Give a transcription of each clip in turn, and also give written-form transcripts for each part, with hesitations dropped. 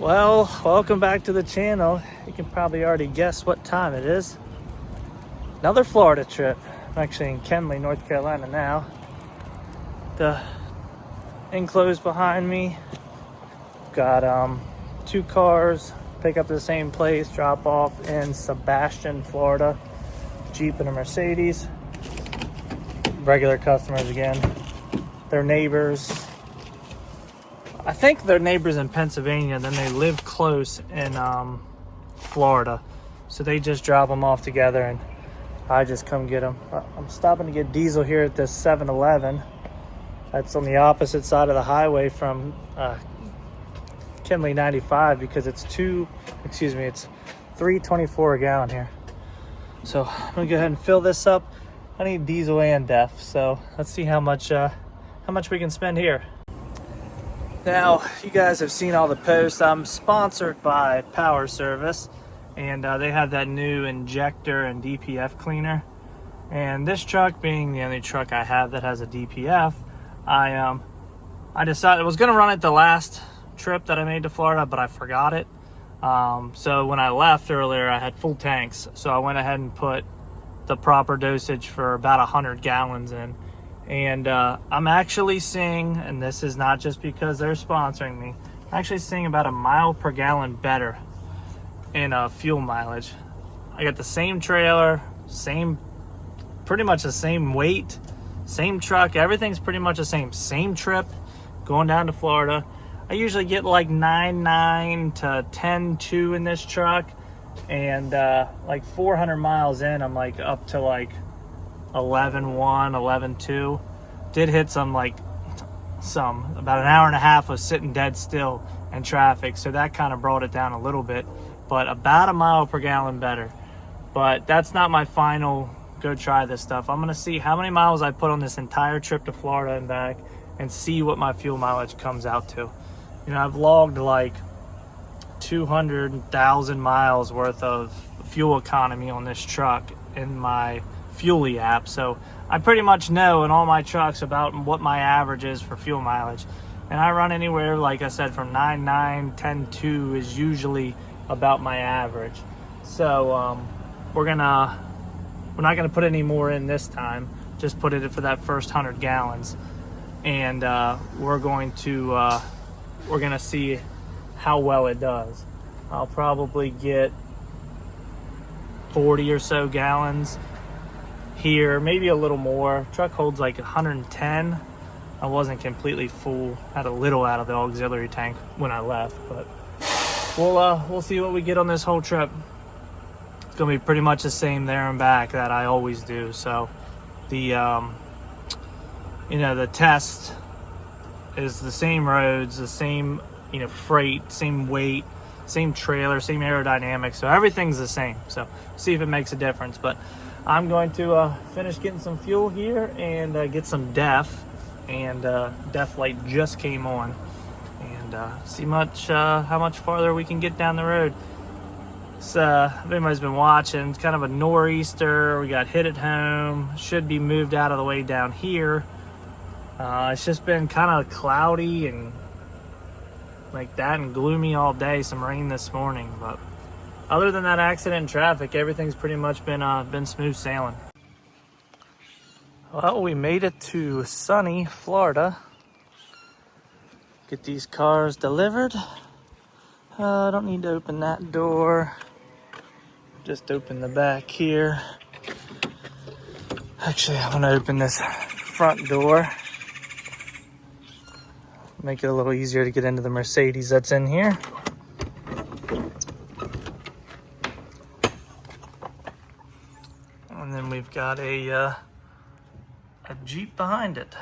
Well, welcome back to the channel. You can probably already guess what time it is. Another Florida trip. I'm actually in Kenly, North Carolina now. The enclosed behind me got two cars, pick up to the same place, drop off in Sebastian, Florida. Jeep and a Mercedes. Regular customers again. They're neighbors. I think they're neighbors in Pennsylvania, then they live close in Florida. So they just drop them off together and I just come get them. I'm stopping to get diesel here at this 7-Eleven. That's on the opposite side of the highway from Kenly 95 because it's it's $3.24 a gallon here. So I'm gonna go ahead and fill this up. I need diesel and def, so let's see how much we can spend here. Now, you guys have seen all the posts. I'm sponsored by Power Service, and they have that new injector and DPF cleaner. And this truck being the only truck I have that has a DPF, I decided I was gonna run it the last trip that I made to Florida, but I forgot it. So when I left earlier, I had full tanks. So I went ahead and put the proper dosage for about 100 gallons in. And I'm actually seeing, and this is not just because they're sponsoring me, I'm actually seeing about a mile per gallon better in fuel mileage. I got the same trailer, pretty much the same weight, same truck, everything's pretty much the same trip going down to Florida. I usually get like 9.9 to 10.2 in this truck, and like 400 miles in, I'm like up to like 11.1, 11.2. Did hit about an hour and a half of sitting dead still in traffic, so that kind of brought it down a little bit, but about a mile per gallon better. But that's not my final go try this stuff. I'm gonna see how many miles I put on this entire trip to Florida and back and see what my fuel mileage comes out to. You know, I've logged like 200,000 miles worth of fuel economy on this truck in my Fuely app, so I pretty much know in all my trucks about what my average is for fuel mileage. And I run anywhere, like I said, from 9.9, 10.2 is usually about my average. So we're not gonna put any more in this time, just put it for that first 100 gallons, and we're gonna see how well it does. I'll probably get 40 or so gallons here, maybe a little more. Truck holds like 110. I wasn't completely full, had a little out of the auxiliary tank when I left, but we'll see what we get on this whole trip. It's gonna be pretty much the same there and back that I always do. So the the test is the same roads, the same freight, same weight, same trailer, same aerodynamics, so everything's the same. So see if it makes a difference. But I'm going to finish getting some fuel here and get some def, and def light just came on, and see how much farther we can get down the road. So if anybody's been watching, it's kind of a nor'easter. We got hit at home, should be moved out of the way down here. It's just been kind of cloudy and like that and gloomy all day. Some rain this morning, but other than that accident in traffic, everything's pretty much been smooth sailing. Well, we made it to sunny Florida. Get these cars delivered. I don't need to open that door. Just open the back here. Actually, I'm gonna open this front door. Make it a little easier to get into the Mercedes that's in here. And then we've got a Jeep behind it.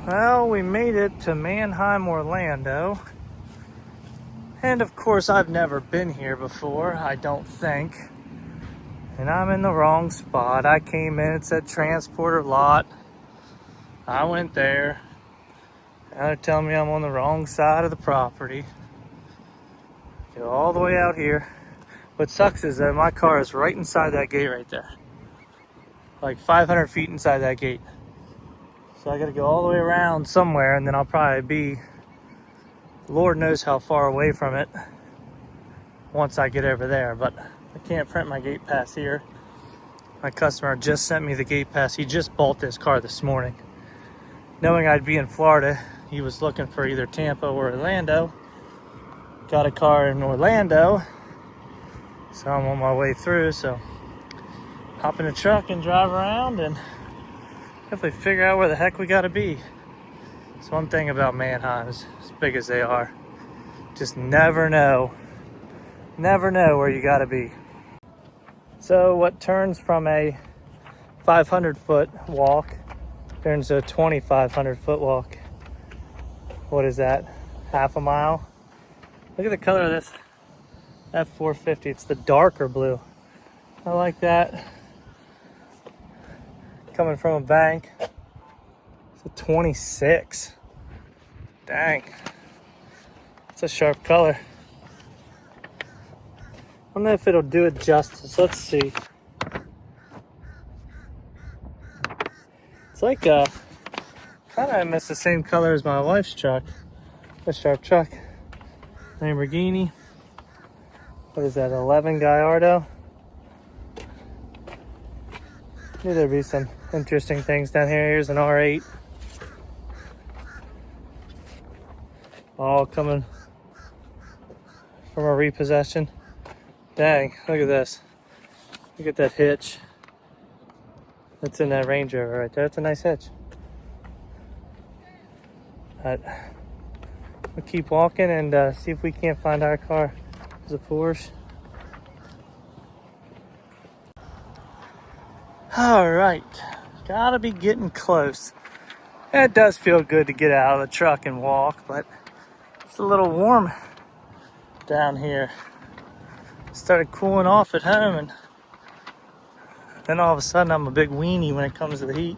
Well, we made it to Mannheim, Orlando. And of course, I've never been here before, I don't think. And I'm in the wrong spot. I came in, it said transporter lot. I went there. Now they're telling me I'm on the wrong side of the property. Go all the way out here. What sucks is that my car is right inside that gate right there. Like 500 feet inside that gate. So I gotta go all the way around somewhere, and then I'll probably be Lord knows how far away from it once I get over there, but I can't print my gate pass here. My customer just sent me the gate pass. He just bought this car this morning. Knowing I'd be in Florida, he was looking for either Tampa or Orlando. Got a car in Orlando, so I'm on my way through. So hop in the truck and drive around and hopefully figure out where the heck we gotta be. It's one thing about Manheims, as big as they are, just never know where you gotta be. So what turns from a 500-foot walk turns to a 2,500-foot walk. What is that? Half a mile? Look at the color of this F450. It's the darker blue. I like that. Coming from a bank. It's a 26. Dang. It's a sharp color. I don't know if it'll do it justice. Let's see. It's like kind of almost the same color as my wife's truck. A sharp truck. Lamborghini. What is that? 11 Gallardo. Knew there'd be some interesting things down here. Here's an R8. All coming from a repossession. Dang, look at this. Look at that hitch. That's in that Range Rover right there. That's a nice hitch. But we'll keep walking and see if we can't find our car. It's a Porsche. All right, gotta be getting close. It does feel good to get out of the truck and walk, but it's a little warm down here. Started cooling off at home, and then all of a sudden I'm a big weenie when it comes to the heat.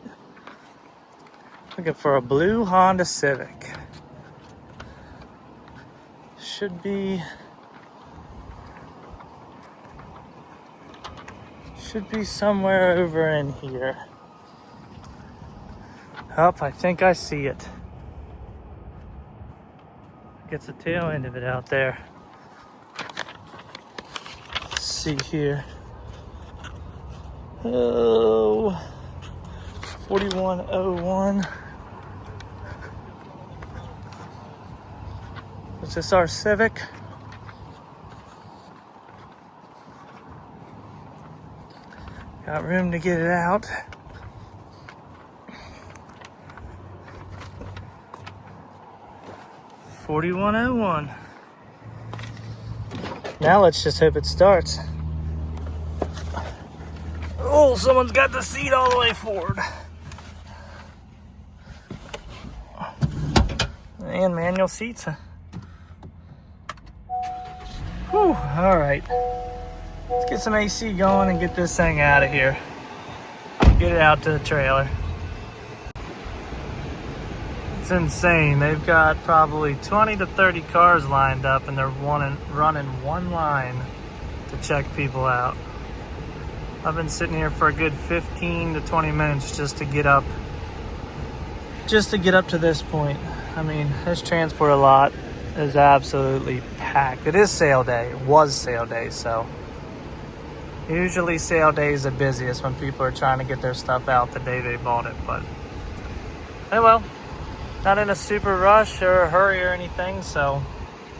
Looking for a blue Honda Civic. Should be somewhere over in here. Oh, I think I see it. Gets the tail end of it out there. Let's see here. Oh, 4101. Is this our Civic? Got room to get it out. $41.01. Now let's just hope it starts. Oh, someone's got the seat all the way forward. And manual seats. Whew, all right. Let's get some AC going and get this thing out of here. Get it out to the trailer. It's insane. They've got probably 20 to 30 cars lined up and they're running one line to check people out. I've been sitting here for a good 15 to 20 minutes just to get up to this point. I mean, this transport lot is absolutely packed. It is sale day. It was sale day, so usually sale day is the busiest when people are trying to get their stuff out the day they bought it. But hey, well, not in a super rush or a hurry or anything, so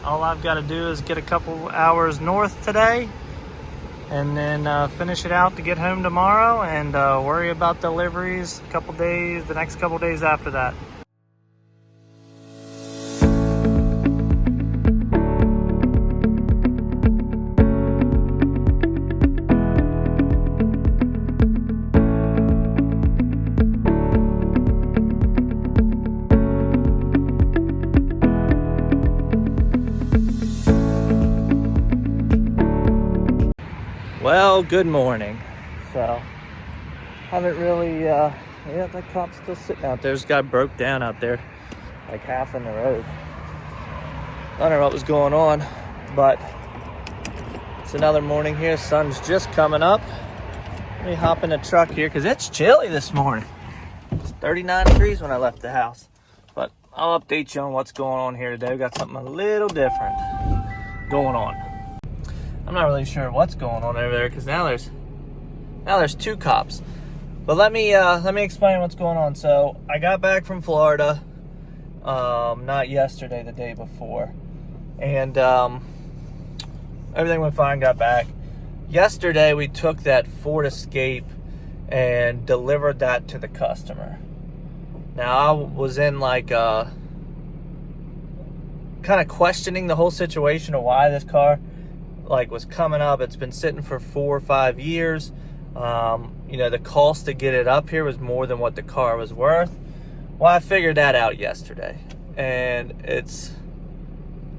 all I've got to do is get a couple hours north today and then finish it out to get home tomorrow and worry about deliveries the next couple days after that. Well, good morning. So, haven't really, yeah, that cop's still sitting out there. This guy broke down out there, like half in the road. I don't know what was going on, but it's another morning here. Sun's just coming up. Let me hop in the truck here, because it's chilly this morning. It's 39 degrees when I left the house. But I'll update you on what's going on here today. We got something a little different going on. I'm not really sure what's going on over there because now there's two cops. But let me explain what's going on. So I got back from Florida, not yesterday, the day before, and everything went fine. Got back yesterday. We took that Ford Escape and delivered that to the customer. Now, I was in like kind of questioning the whole situation of why this car like was coming up. It's been sitting for 4 or 5 years. The cost to get it up here was more than what the car was worth. Well, I figured that out yesterday, and it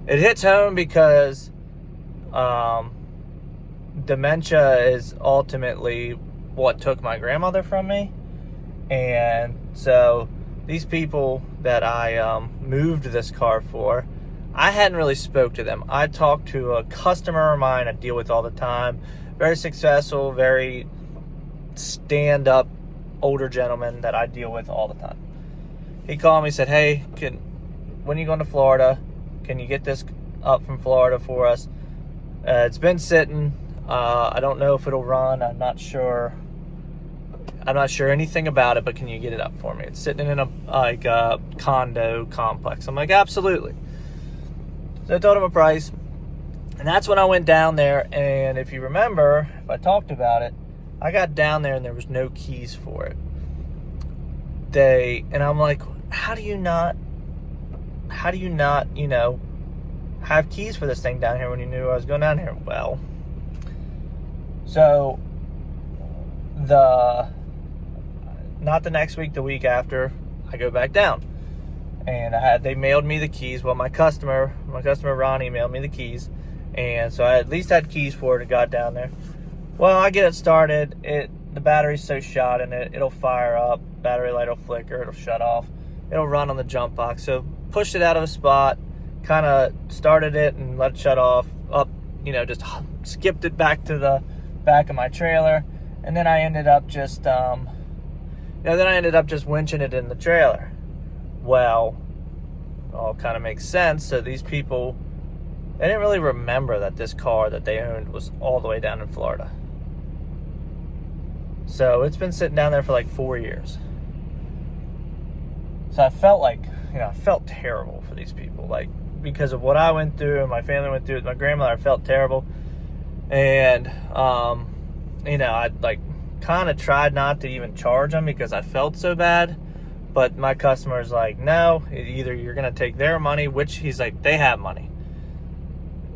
hits home because dementia is ultimately what took my grandmother from me. And so these people that I moved this car for, I hadn't really spoke to them. I talked to a customer of mine I deal with all the time, very successful, very stand-up older gentleman that I deal with all the time. He called me, said, hey, when are you going to Florida? Can you get this up from Florida for us? It's been sitting. I don't know if it'll run. I'm not sure anything about it, but can you get it up for me? It's sitting in a condo complex. I'm like, absolutely. So I told him a price, and that's when I went down there. And if you remember, if I talked about it, I got down there and there was no keys for it. And I'm like, how do you not, have keys for this thing down here when you knew I was going down here? Well, so not the next week, the week after, I go back down, and they mailed me the keys. Well, my customer Ronnie mailed me the keys, and so I at least had keys for it and got down there. Well, I get it started. The battery's so shot in it, it'll fire up. Battery light will flicker. It'll shut off. It'll run on the jump box. So pushed it out of a spot, kind of started it and let it shut off. Just skipped it back to the back of my trailer, and then I ended up just winching it in the trailer. Well, it all kind of makes sense. So these people, they didn't really remember that this car that they owned was all the way down in Florida. So it's been sitting down there for like 4 years. So I felt terrible for these people, like, because of what I went through and my family went through with my grandmother. I felt terrible. And, I like kind of tried not to even charge them because I felt so bad. But my customer's like, no, either you're going to take their money, which he's like, they have money.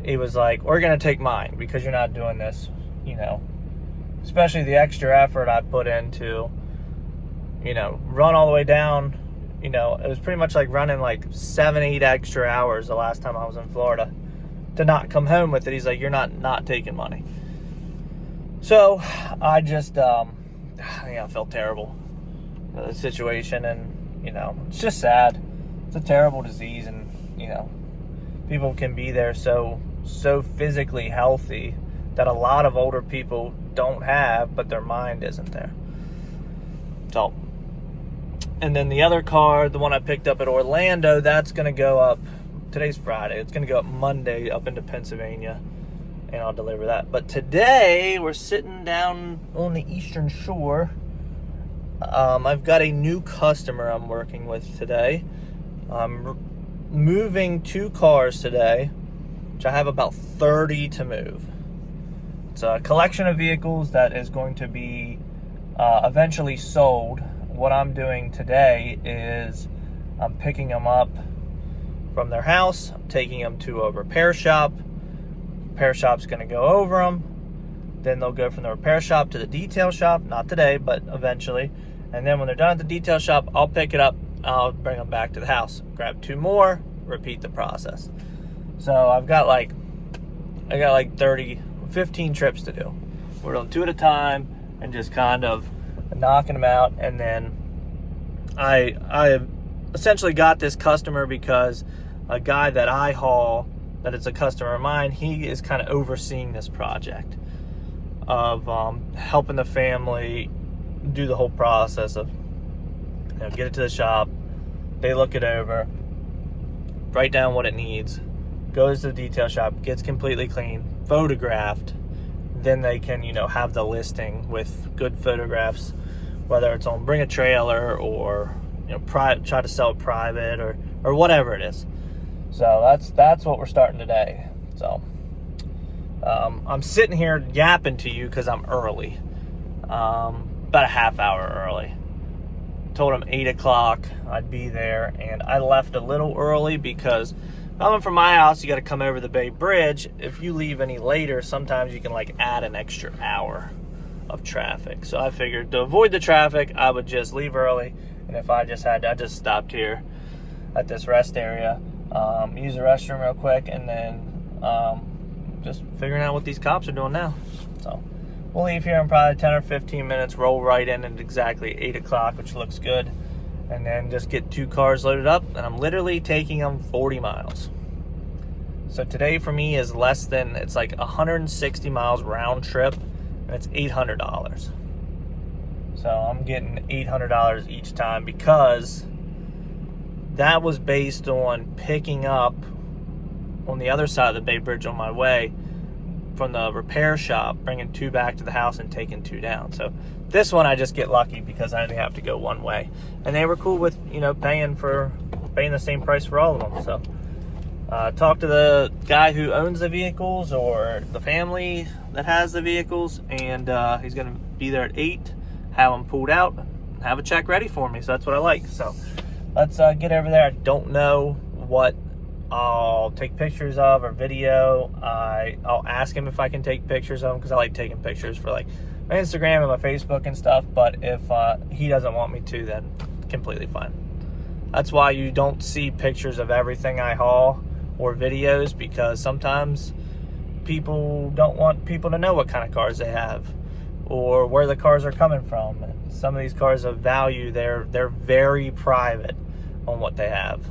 He was like, or you're going to take mine because you're not doing this, especially the extra effort I put into, run all the way down. It was pretty much like running like 7-8 extra hours the last time I was in Florida to not come home with it. He's like, you're not taking money. So I just, I felt terrible about the situation, and, it's just sad. It's a terrible disease, and, people can be there so physically healthy that a lot of older people don't have, but their mind isn't there. So, and then the other car, the one I picked up at Orlando, that's going to go up, today's Friday, it's going to go up Monday up into Pennsylvania, and I'll deliver that. But today, we're sitting down on the Eastern Shore. I've got a new customer I'm working with today. I'm moving 2 cars today, which I have about 30 to move. It's a collection of vehicles that is going to be eventually sold. What I'm doing today is I'm picking them up from their house, I'm taking them to a repair shop. Repair shop's going to go over them. Then they'll go from the repair shop to the detail shop. Not today, but eventually. And then when they're done at the detail shop, I'll pick it up. I'll bring them back to the house. Grab 2 more. Repeat the process. So I've got like 15 trips to do. We're doing 2 at a time and just kind of knocking them out. And then I have essentially got this customer because a guy that I haul, that is a customer of mine, he is kind of overseeing this project of helping the family do the whole process of get it to the shop, they look it over, write down what it needs, goes to the detail shop, gets completely clean, photographed. Then they can, have the listing with good photographs, whether it's on Bring a Trailer or, try to sell it private or whatever it is. So that's what we're starting today. So I'm sitting here yapping to you because I'm early, about a half hour early. Told him 8 o'clock I'd be there, and I left a little early because coming from my house, you got to come over the Bay Bridge. If you leave any later, sometimes you can add an extra hour of traffic. So I figured to avoid the traffic, I would just leave early. And if I just stopped here at this rest area, use the restroom real quick, and then just figuring out what these cops are doing now. So we'll leave here in probably 10 or 15 minutes, roll right in at exactly 8 o'clock, which looks good. And then just get 2 cars loaded up, and I'm literally taking them 40 miles. So today for me is it's like 160 miles round trip, and it's $800. So I'm getting $800 each time because that was based on picking up on the other side of the Bay Bridge on my way from the repair shop, bringing 2 back to the house and taking 2 down. So this one I just get lucky because I only have to go one way, and they were cool with paying the same price for all of them. So talk to the guy who owns the vehicles or the family that has the vehicles, and he's gonna be there at 8, have them pulled out, have a check ready for me. So that's what I like. So let's get over there. I don't know what I'll take pictures of or video. I'll ask him if I can take pictures of them because I like taking pictures for my Instagram and my Facebook and stuff. But if he doesn't want me to, then completely fine. That's why you don't see pictures of everything I haul or videos, because sometimes people don't want people to know what kind of cars they have or where the cars are coming from. And some of these cars of value, they're very private on what they have.